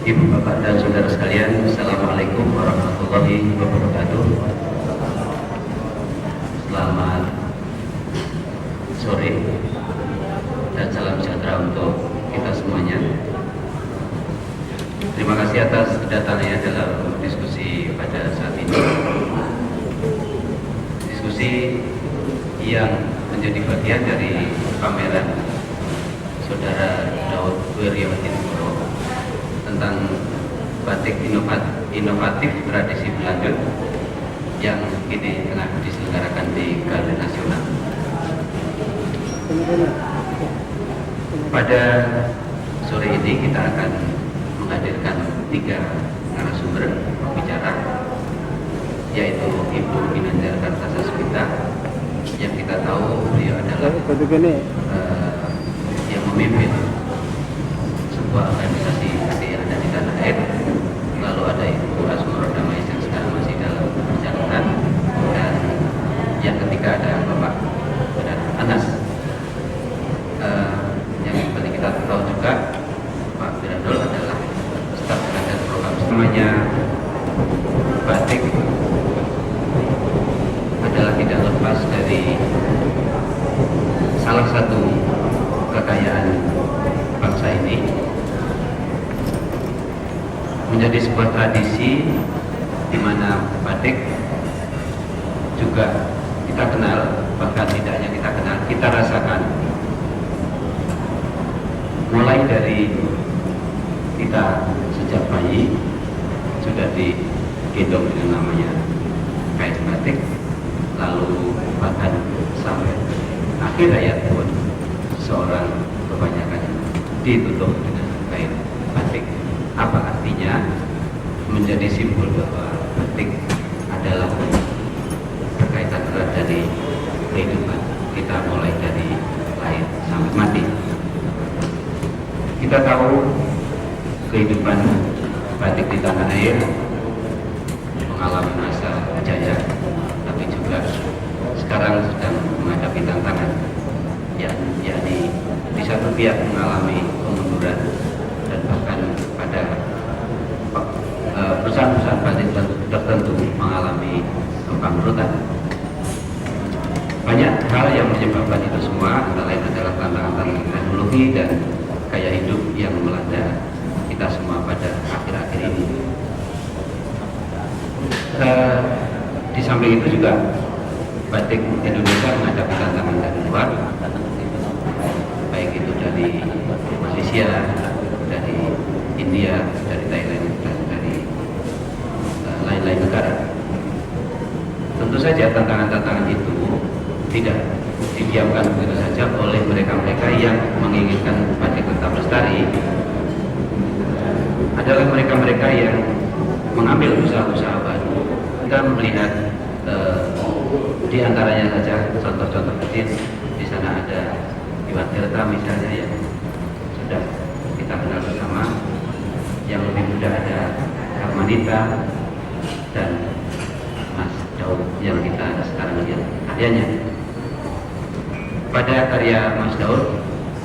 Ibu, Bapak, dan saudara sekalian, Assalamualaikum warahmatullahi wabarakatuh. Selamat sore dan salam sejahtera untuk kita semuanya. Terima kasih atas kedatangannya dalam diskusi pada saat ini. Diskusi yang menjadi bagian dari pameran Saudara Daud Wiryadinegoro tentang batik inovatif tradisi berlanjut yang kini tengah diselenggarakan di Galeri Nasional. Pada sore ini kita akan menghadirkan 3 narasumber pembicara, yaitu Ibu Ginanjar Kartasasmita, yang kita tahu beliau adalah yang memimpin sebuah organisasi yang ada di tanah air. Lalu ada Ibu Asmoro Damais yang sekarang masih dalam perjalanan, dan yang ketiga ada Bapak Benar Anas. Yang seperti kita tahu juga, Pak Birandol adalah staf pengajar program semuanya. Batik adalah tidak lepas dari salah satu kekayaan bangsa ini, menjadi sebuah tradisi di mana batik juga kita kenal, bahkan tidak hanya kita kenal, kita rasakan. Mulai dari kita sejak bayi sudah digendong dengan namanya kain batik, lalu bahkan sampai akhir hayat pun seorang kebanyakan ditutup dengan kain batik. Apa artinya? Menjadi simbol bahwa batik adalah berkaitan erat dari kehidupan kita mulai dari lahir sampai mati. Kita tahu kehidupan batik di tanah air mengalami masa jaya, tapi juga sekarang sedang menghadapi tantangan, yakni di satu pihak mengalami kemunduran dan bahkan pada perusahaan-perusahaan batik tertentu mengalami kebangkrutan. Banyak hal yang menyebabkan itu semua, antara lain adalah tantangan teknologi dan gaya hidup yang melanda kita semua pada akhir-akhir ini. Di samping itu juga batik Indonesia menghadapi tantangan dari luar, baik itu dari Malaysia, dari India, dari Thailand, dan dari lain-lain negara. Tentu saja tantangan-tantangan itu tidak didiamkan begitu saja oleh mereka-mereka yang menginginkan batik tetap lestari. Adalah mereka-mereka yang mengambil usaha-usaha baru. Kita melihat di antaranya saja contoh-contoh kecil. Di sana ada Iwan Tirta misalnya yang sudah kita kenal bersama. Yang lebih muda ada Hermanita dan Mas Daud yang kita sekarang lihat karyanya. Pada karya Mas Daud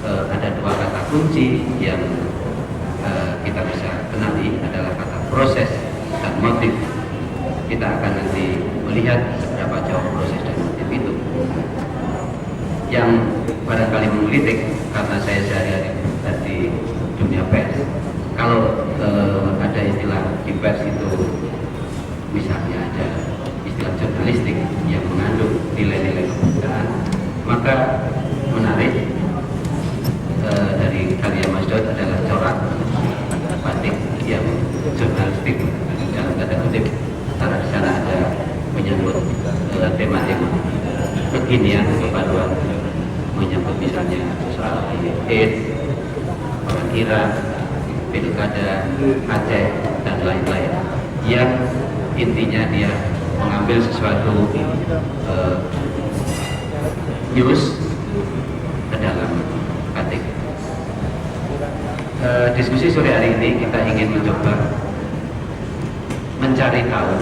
ada dua kata kunci yang kita bisa kenali, adalah kata proses dan motif. Kita akan nanti melihat seberapa jauh proses dan motif itu. Yang barangkali menggelitik, karena saya sehari-hari di dunia pers, kalau ada istilah di pers itu, misalnya ada istilah jurnalistik yang mengandung nilai-nilai kebudayaan, maka menarik dari karya Mas Daud adalah corak batik yang jurnalistik dalam tanda kutip, karena di sana ada menyebut tematik kekinian, kebaruan, menyebut misalnya soal AIDS, orang Irak, pilkada Aceh, dan lain-lain, yang intinya dia mengambil sesuatu news ke dalam batik. Diskusi sore hari ini kita ingin mencoba mencari tahu,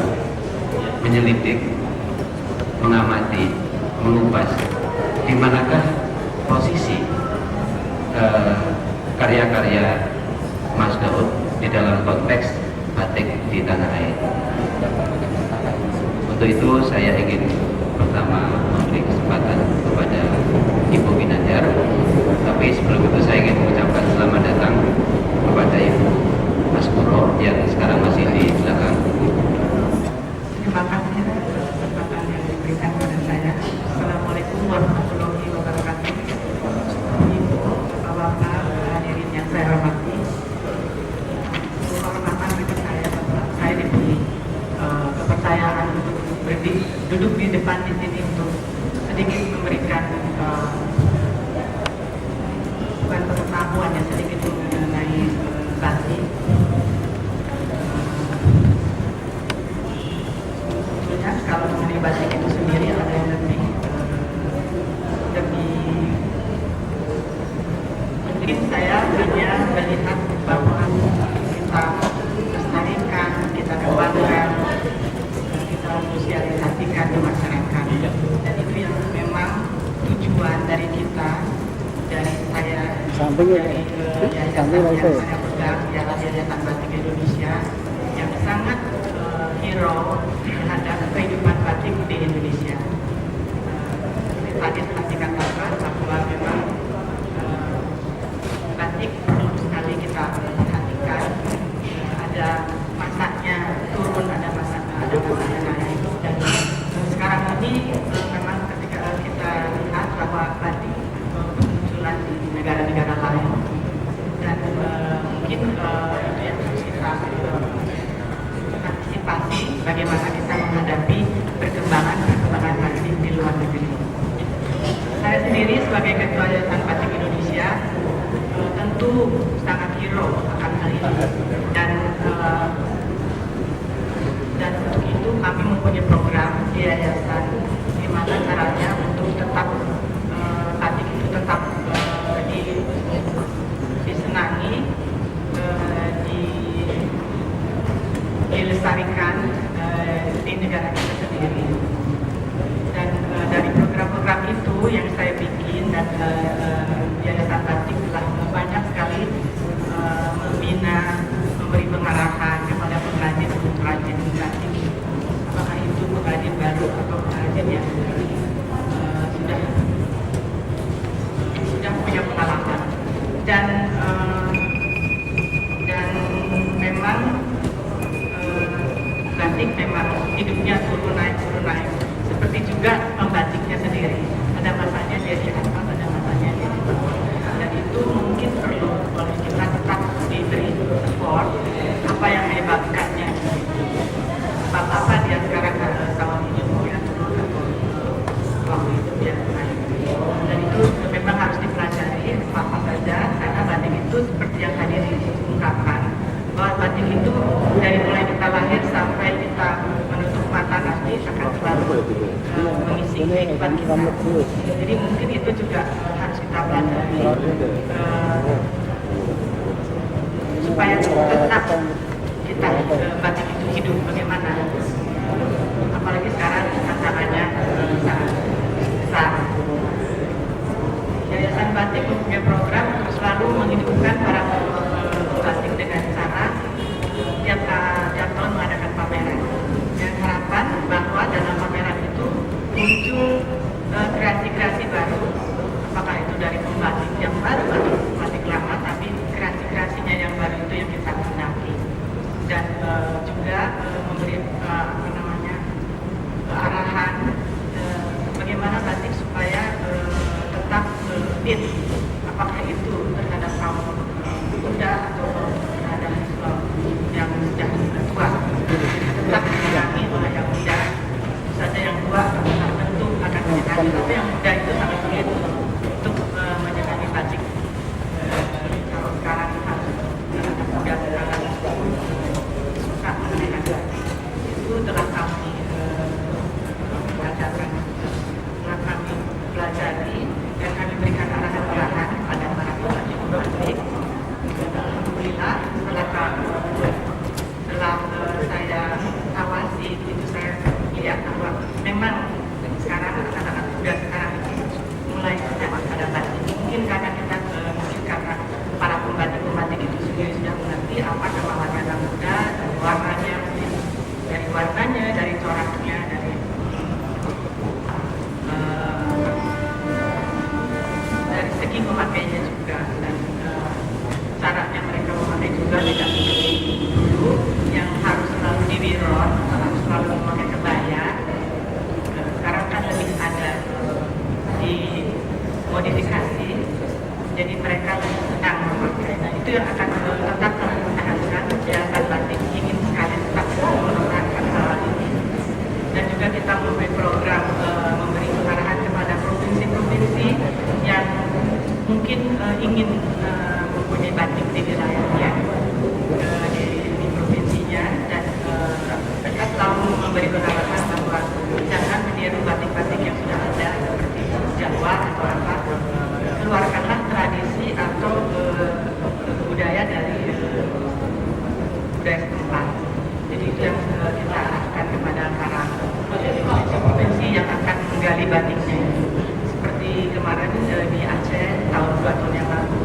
menyelidik, mengamati, mengupas di manakah posisi karya-karya Mas Daud di dalam konteks batik di tanah air. Untuk itu saya ingin pertama memberi kesempatan kepada Ibu Ginanjar, tapi sebelum itu saya ingin mengucapkan selamat datang kepada Ibu Mas Kuro yang sekarang masih di belakang. Terima kasih atas kesempatan yang diberikan kepada saya. Assalamualaikum warahmatullahi wabarakatuh. Ibu, Bapak-bapak, hadirin yang saya hormati. Kehormatan bagi saya diberi kepercayaan untuk duduk di depan di sini untuk sedikit memberikan bukan pengetahuan ya, sedikit mengenai batik. Sebetulnya kalau mengenai batik itu sendiri ada yang lebih mungkin saya hanya melihat bahwa kita lestarikan, kita kembangkan, kita sosialisasikan di masyarakat, dan itu yang memang tujuan dari kita, dari saya, dari yayasan yang saya pegang, Yayasan Batik Indonesia, yang sangat hero terhadap kehidupan batik di Indonesia. Tadi seperti katakan bahwa memang batik perlu sekali kita perhatikan, ada masanya turun, ada masanya naik, dan sekarang ini memang ketika kita lihat bahwa batik bermunculan di negara-negara lain, dan mungkin itu yang harus kita antisipasi, bagaimana kita menghadapi perkembangan batik di luar negeri. Saya sendiri sebagai Ketua Yayasan Batik Indonesia tentu sangat hero akan hal ini, dan untuk itu kami mempunyai punya program di yayasan gimana caranya untuk tetap batik itu tetap disenangi, dilestarikan di negara kita sendiri. Dan dari program-program itu yang saya bikin dan Yayasan Batik telah banyak sekali membina, memberi pengarahan kepada pengrajin batik, apakah itu pengrajin baru atau pengrajin yang sudah punya pengalaman. Dan memang batik memang hidupnya turun naik seperti juga pembatiknya sendiri, ada masanya dia di atas, ada masanya dia di bawah, dan itu mungkin perlu oleh kita tetap diberi support apa yang menyebabkannya, sebab apa dia sekarang tahun ini ya turun atau waktu itu dia naik, dan itu memang harus dipelajari apa saja, karena batik itu seperti yang tadi diungkapkan bahwa batik itu dari mulai kita lahir sampai kita menutup mata nanti akan selalu mengisi kehidupan kita. Jadi mungkin itu juga harus kita pelajari supaya tetap kita batik itu hidup bagaimana. Apalagi sekarang tantangannya sangat besar. Yayasan Batik mempunyai program untuk selalu menghidupkan para batik dengan cara tiap tahun mengadakan pameran. Dan harapan bahwa dalam pameran itu muncul kreasi-kreasi baru, apakah itu dari pembatik yang baru atau pembatik lama, tapi kreasi-kreasinya yang baru itu yang kita minati. Dan juga memberi arahan bagaimana batik supaya tetap fit, apakah itu terhadap kaum muda atau terhadap yang sudah tua, tetap disenangi oleh yang muda. Saja yang tua tentu akan menyenangi, tapi yang muda itu sangat sulit untuk menyenangi batik. Kalau sekarang harus anak muda sekarang suka mengenai batik, itu telah kami pelajarkan, telah kami pelajari, dan kami berikan arahan-arahan kepada para pengrajin batik. Alhamdulillah setelah saya awasi itu saya lihat bahwa memang sekarang anak-anak muda sekarang mulai menyaman pada batik. Mungkin karena para pembatik itu sendiri sudah mengerti apa kemauan anak muda, dan warnanya, dari coraknya, dari segi memakainya juga, dan caranya mereka memakai juga tidak seperti dulu yang harus selalu diwiron, harus selalu memakai kebaya. Sekarang kan lebih ada dimodifikasi, jadi mereka lebih senang memakai. Nah itu yang akan tetap kami pertahankan. Yayasan Batik ingin sekali tetap mempertahankan hal ini, dan juga kita memberi program memberi pengarahan kepada provinsi-provinsi yang mungkin ingin mempunyai batik di wilayahnya, di provinsinya, dan kita selalu memberi pengarahan bahwa jangan meniru batik-batik yang sudah ada seperti Jawa atau apa, keluarkanlah tradisi atau budaya dari budaya setempat. Jadi itu yang kita arahkan kepada para provinsi yang akan menggali batiknya. Seperti kemarin di Aceh tahun 2 tahun yang lalu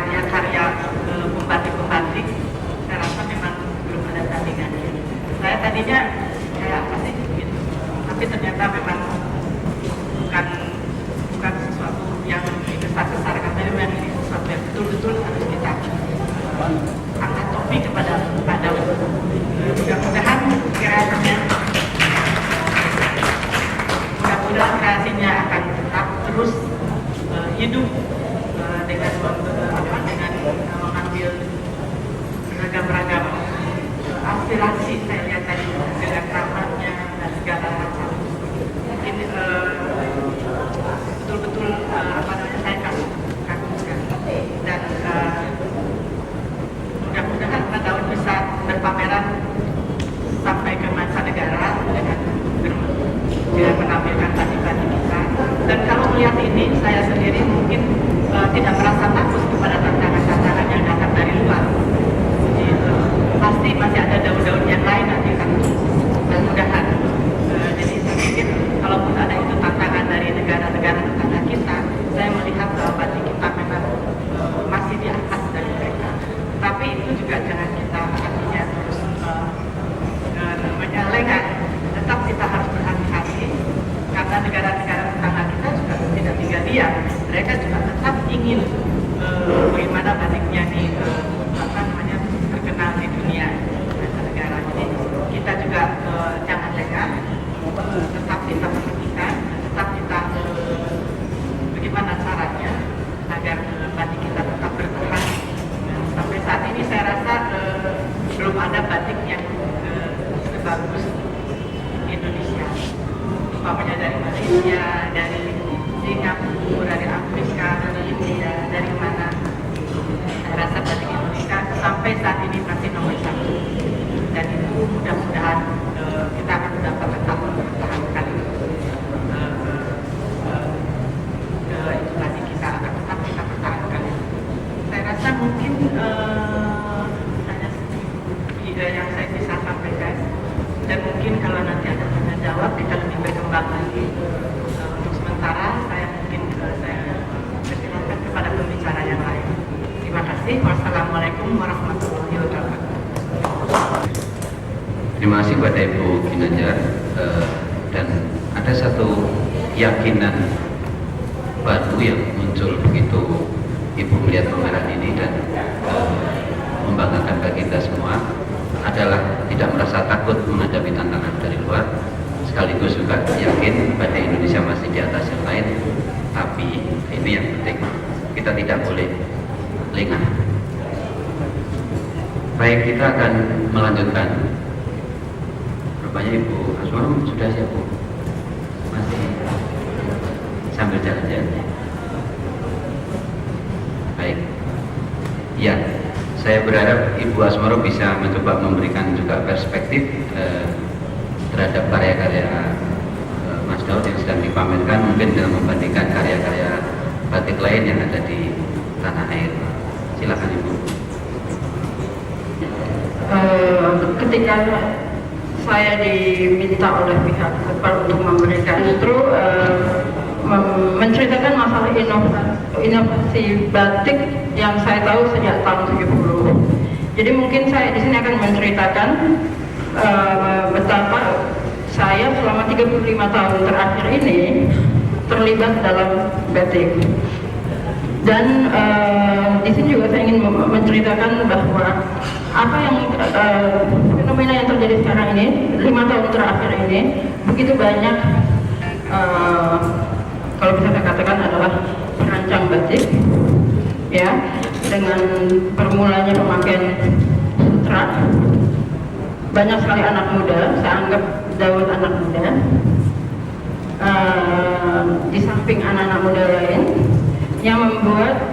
karya-karya pembatik-pembatik, saya rasa memang belum ada tandingannya. Saya tadinya kayak apa sih gitu, tapi ternyata memang bukan sesuatu yang besar-besar, karena memang ini sesuatu yang betul-betul harus kita angkat topi kepada mudah-mudahan kreasinya akan tetap terus hidup dengan mengambil beragam-ragam aspirasi. Saya lihat tadi dengan ramahnya dan segala macam, mungkin betul-betul saya kagumkan, dan mudah-mudahan tahun bisa berpameran sampai ke mancanegara dengan menampilkan batik-batik kita. Dan kalau melihat ini, saya sendiri mungkin tidak merasa takut kepada tantangan-tantangan yang datang dari luar. Jadi, pasti masih ada daun-daun yang lain nanti kan, mudah-mudahan. Jadi saya pikir kalaupun ada itu tantangan dari negara-negara tetangga kita, saya melihat bahwa batik kita memang masih di atas dari mereka. Tapi itu juga jangan kita artinya terus lengah. Tetap kita harus berhati-hati, karena negara-negara tetangga kita juga tidak tinggal diam. Mereka juga tetap ingin bagaimana batiknya terkenal di dunia negara. Jadi kita juga jangan lengah, tetap kita perhatikan, tetap kita bagaimana caranya agar batik kita tetap bertahan. Sampai saat ini saya rasa belum ada batik yang sebagus Indonesia, umpamanya dari Malaysia, dari Singapura, dari Afrika, dari India, dari mana. Saya rasa batik Indonesia sampai saat ini masih nomor 1, dan itu mudah-mudahan kita akan dapat tetap mempertahankan batik kita akan tetap kita pertahankan. Saya rasa mungkin hanya yang saya bisa sampaikan. Dan mungkin kalau nanti ada tanya jawab, kita lebih berkembang lagi. Untuk sementara, saya mungkin saya persilakan kepada pembicara yang lain. Terima kasih. Wassalamualaikum warahmatullahi wabarakatuh. Terima kasih kepada Ibu Ginanjar. Dan ada satu keyakinan baru yang muncul begitu Ibu melihat pameran ini dan membanggakan bagi kita semua, adalah tidak merasa takut menghadapi tantangan dari luar, sekaligus juga yakin pada Indonesia masih di atas yang lain. Tapi ini yang penting, kita tidak boleh lengah. Baik, kita akan melanjutkan. Rupanya Ibu Asmarum sudah siap, Bu? Masih sambil jalan-jalan. Baik, ya. Saya berharap Ibu Asmarum bisa mencoba memberikan juga perspektif terhadap karya-karya Mas Daud yang sedang dipamerkan, mungkin dengan membandingkan karya-karya batik lain yang ada di tanah air. Silakan Ibu. Ketika saya diminta oleh pihak Kepal untuk memberikan, justru menceritakan masalah inovasi batik yang saya tahu sejak tahun 70. Jadi mungkin saya di sini akan menceritakan betapa saya selama 35 tahun terakhir ini terlibat dalam batik. Dan di sini juga saya ingin menceritakan bahwa apa yang fenomena yang terjadi sekarang ini 5 tahun terakhir ini begitu banyak, kalau bisa saya katakan adalah perancang batik, ya, dengan bermulanya pemakaian sutra. Banyak sekali anak muda, saya anggap Daud anak muda, di samping anak-anak muda lain yang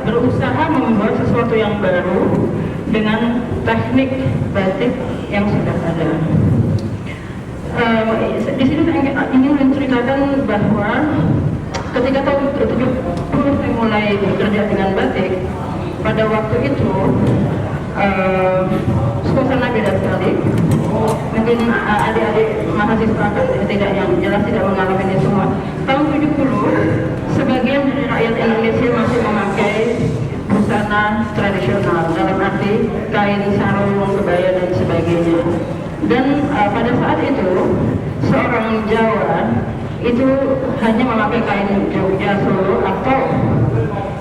berusaha membuat sesuatu yang baru dengan teknik batik yang sudah ada. Di sini saya ingin menceritakan bahwa ketika tahun 70 saya mulai bekerja dengan batik, pada waktu itu suasana beda sekali. Mungkin adik-adik mahasiswa tidak yang jelas tidak mengalami ini semua. Tahun 70 sebagian dari rakyat Indonesia masih memakai busana busana tradisional dalam arti kain sarung, kebaya dan sebagainya. Dan pada saat itu seorang Jawa itu hanya memakai kain Jogja, Solo atau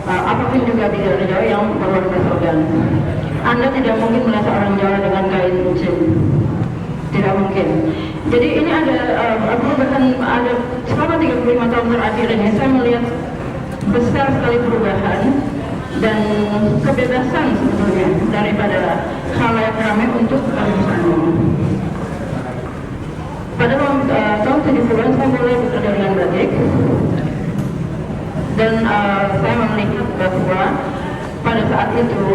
apapun juga di daerah Jawa yang berwarna sorgan. Anda tidak mungkin melihat orang Jawa dengan kain musim, tidak mungkin. Jadi ini ada perubahan, ada selama 35 tahun terakhir ini saya melihat besar sekali perubahan dan kebebasan sebetulnya daripada khalayak ramai untuk berbusana. Pada tahun 70-an saya mulai bekerja dengan batik dan saya melihat bahwa pada saat itu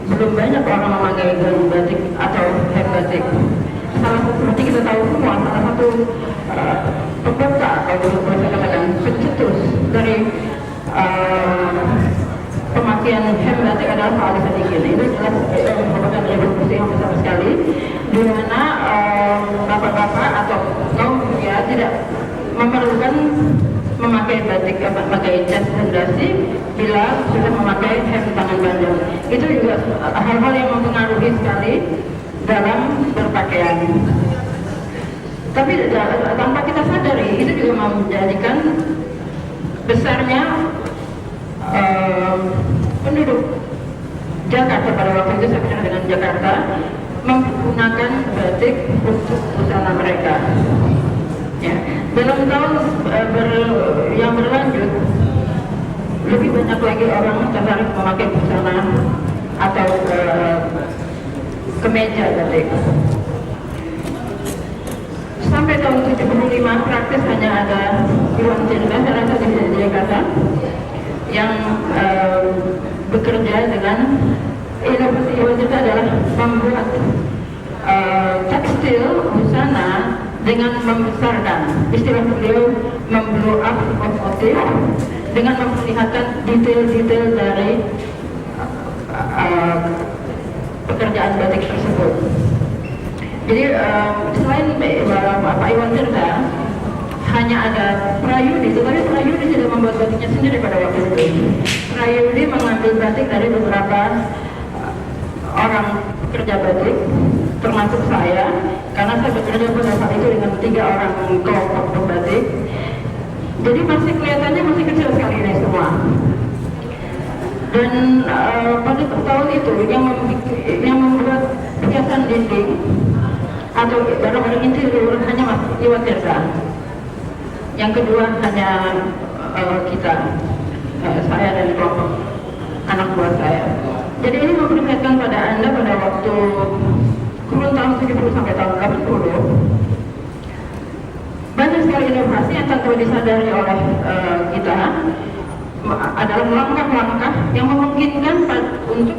belum banyak orang memakai gaun batik atau hem batik. Seperti kita tahu semua, salah satu pembuka atau boleh saya katakan pencetus dari pemakaian hem batik adalah Pak Ali Sadikin. Itu jelas merupakan revolusi yang besar sekali, di mana bapak-bapak atau kaum pria tidak memerlukan memakai batik, memakai jas dan dasi bila sudah memakai hem tangan panjang. Itu juga hal-hal yang mempengaruhi sekali dalam berpakaian. Tapi tanpa kita sadari, itu juga menjadikan besarnya penduduk Jakarta pada waktu itu, saya bicara dengan Jakarta, menggunakan batik untuk busana mereka. Ya. Dalam tahun yang berlanjut, lebih banyak lagi orang tertarik memakai busana atau kemeja batik. Sampai tahun 75 praktis hanya ada Iwan Tirta, saya rasa di Jakarta, yang bekerja dengan inovasi. Iwan Tirta adalah membuat tekstil busana dengan membesarkan, istilah beliau memblow up motif, dengan memperlihatkan detail-detail dari pekerjaan batik tersebut. Jadi selain Pak Iwan Tirta, hanya ada Prayudi, tetapi Prayudi tidak membuat batiknya sendiri pada waktu itu. Prayudi mengambil batik dari beberapa orang pekerja batik, termasuk saya, karena saya bekerja pada saat itu dengan 3 orang kelompok pembatik. Jadi masih kelihatannya masih kecil sekali ini semua. Dan pada tahun itu yang membuat hiasan dinding atau barang-barang interior hanya Mas Iwan Tirta. Yang kedua hanya kita, saya dan kelompok anak buah saya. Jadi ini memperlihatkan pada Anda pada waktu kurun tahun 70 sampai tahun 80 banyak sekali inovasi yang tanpa disadari oleh kita adalah langkah-langkah yang memungkinkan untuk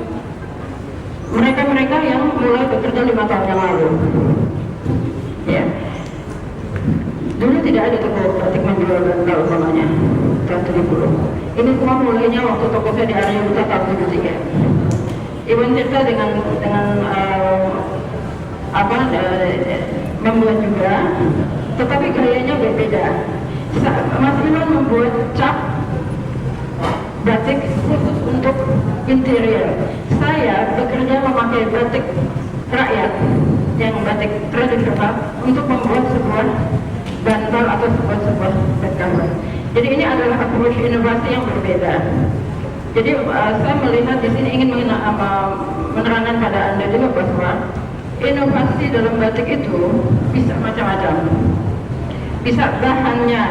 mereka-mereka yang mulai bekerja 5 tahun yang lalu. Ya. Dulu tidak ada toko batik menjual bantal umpamanya tahun 70. Ini semua mulainya waktu toko saya di Arya Buta tahun 73. Iwan Tirta dengan membuat juga, tetapi gayanya berbeda. Mas Iwan membuat cap batik khusus untuk interior. Saya bekerja memakai batik rakyat, yang batik tradisional, untuk membuat sebuah bantal atau sebuah bed cover. Jadi ini adalah approach inovasi yang berbeda. Jadi saya melihat di sini ingin menerangkan pada Anda juga bahwa inovasi dalam batik itu bisa macam-macam. Bisa bahannya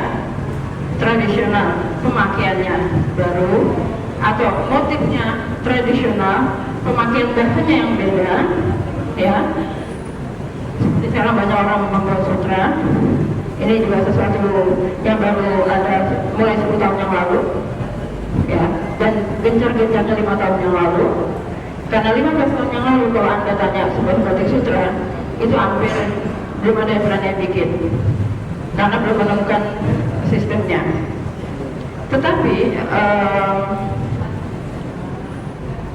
tradisional, pemakaiannya baru, atau motifnya tradisional, pemakaian bahannya yang beda, ya. Seperti sekarang banyak orang membuat sutra. Ini juga sesuatu yang baru ada mulai 10 tahun yang lalu, ya, dan gencar-gencarnya 5 tahun yang lalu. Karena 15 tahun yang lalu kalau Anda tanya sebuah batik sutra, itu hampir belum ada yang berani bikin, karena belum menemukan sistemnya. Tetapi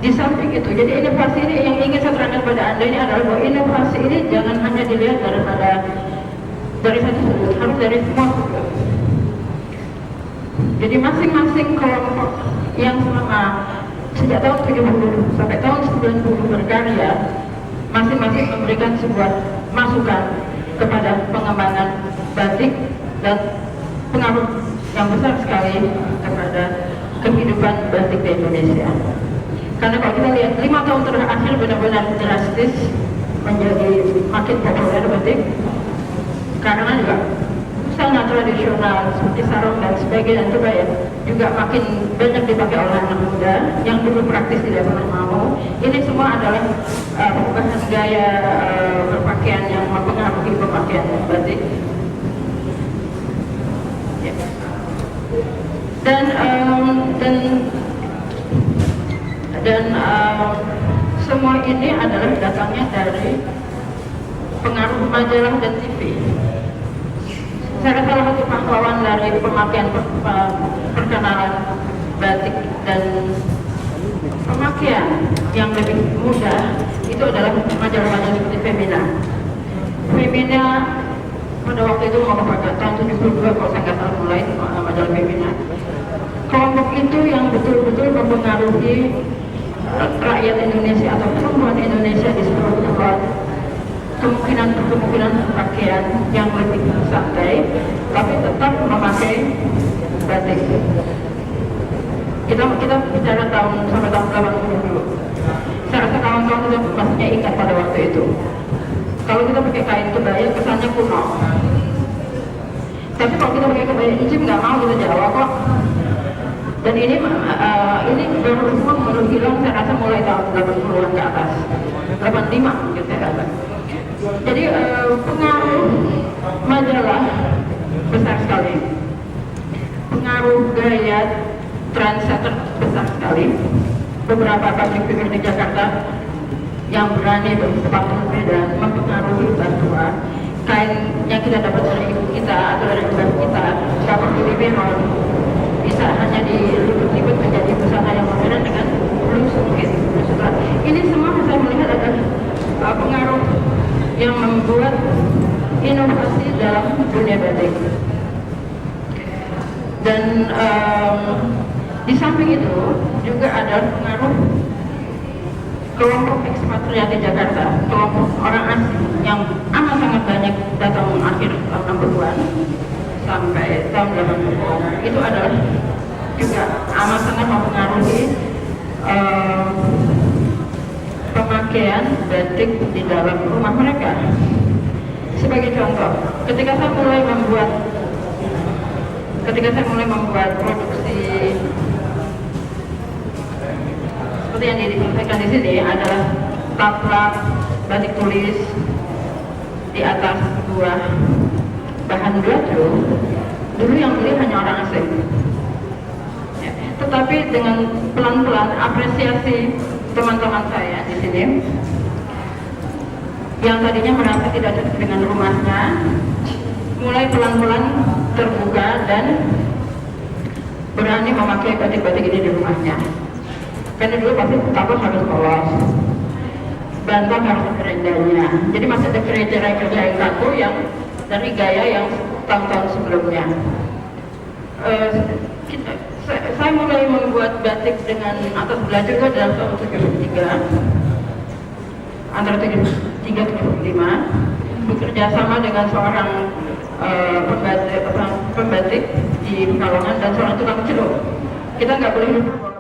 di samping itu, jadi inovasi ini yang ingin saya terangkan pada Anda ini adalah bahwa inovasi ini jangan hanya dilihat dari satu sudut, harus dari semua sudut. Jadi masing-masing kelompok yang selama sejak tahun 70 sampai tahun 90 berkarya, masing-masing memberikan sebuah masukan kepada pengembangan batik dan pengaruh yang besar sekali kepada kehidupan batik di Indonesia. Karena kalau kita lihat 5 tahun terakhir benar-benar drastis menjadi makin populer batik, karena juga busana tradisional seperti sarung dan sebagainya itu juga makin banyak dipakai oleh anak muda yang dulu praktis tidak pernah mau. Ini semua adalah perubahan gaya berpakaian yang mempengaruhi pemakaian batik. Ya. Dan semua ini adalah datangnya dari pengaruh majalah dan TV. Saya rasa salah satu pahlawan dari pemakaian perkenalan batik dan pemakaian yang lebih mudah itu adalah majalah-majalah seperti Femina. Femina pada waktu itu merupakan tahun 72 kalau saya nggak salah mulai majalah Femina. Kelompok itu yang betul-betul mempengaruhi rakyat Indonesia atau perempuan Indonesia di seluruh dunia. Kemungkinan pakaian yang lebih santai, tapi tetap memakai batik. Kita bicara tahun sampai tahun 80 dulu. Saya rasa kawan-kawan itu pastinya ingat pada waktu itu. Kalau kita pakai kain kebaya kesannya kuno. Tapi kalau kita pakai kebaya hijau nggak mau, kita Jawa kok. Dan ini baru semua baru hilang saya rasa mulai tahun 80-an ke atas. 85 mungkin saya rasa. Jadi pengaruh majalah besar sekali, pengaruh gaya trendsetter besar sekali. Beberapa public figure di Jakarta yang berani bersepatu berbeda mempengaruhi bahwa kain yang kita dapat dari ibu kita atau dari ibu kita tidak perlu dibelon, bisa hanya diliput-liput menjadi busana yang modern dengan blus mungkin. Ini semua saya melihat adalah pengaruh yang membuat inovasi dalam dunia batik. Dan di samping itu juga ada pengaruh kelompok ekspatriat di Jakarta, kelompok orang asing yang amat sangat banyak datang akhir tahun 60-an sampai tahun 80-an. Itu adalah juga amat sangat mempengaruhi pemakaian batik di dalam rumah mereka. Sebagai contoh, ketika saya mulai membuat produksi seperti yang disampaikan di sini adalah taplak batik tulis di atas sebuah bahan baju. Dulu yang beli hanya orang asing. Ya, tetapi dengan pelan-pelan apresiasi teman-teman saya di sini yang tadinya merasa tidak cocok dengan rumahnya mulai pelan-pelan terbuka dan berani memakai batik-batik ini di rumahnya. Karena dulu pasti takut harus polos, bantal harus kerendanya. Jadi masih ada kerja yang kaku yang dari gaya yang tahun-tahun sebelumnya. Saya mulai membuat batik dengan atas belajar itu dalam tahun 73, antara 73 75, bekerja sama dengan seorang pembatik di Pekalongan dan seorang tukang celup. Kita nggak boleh lupa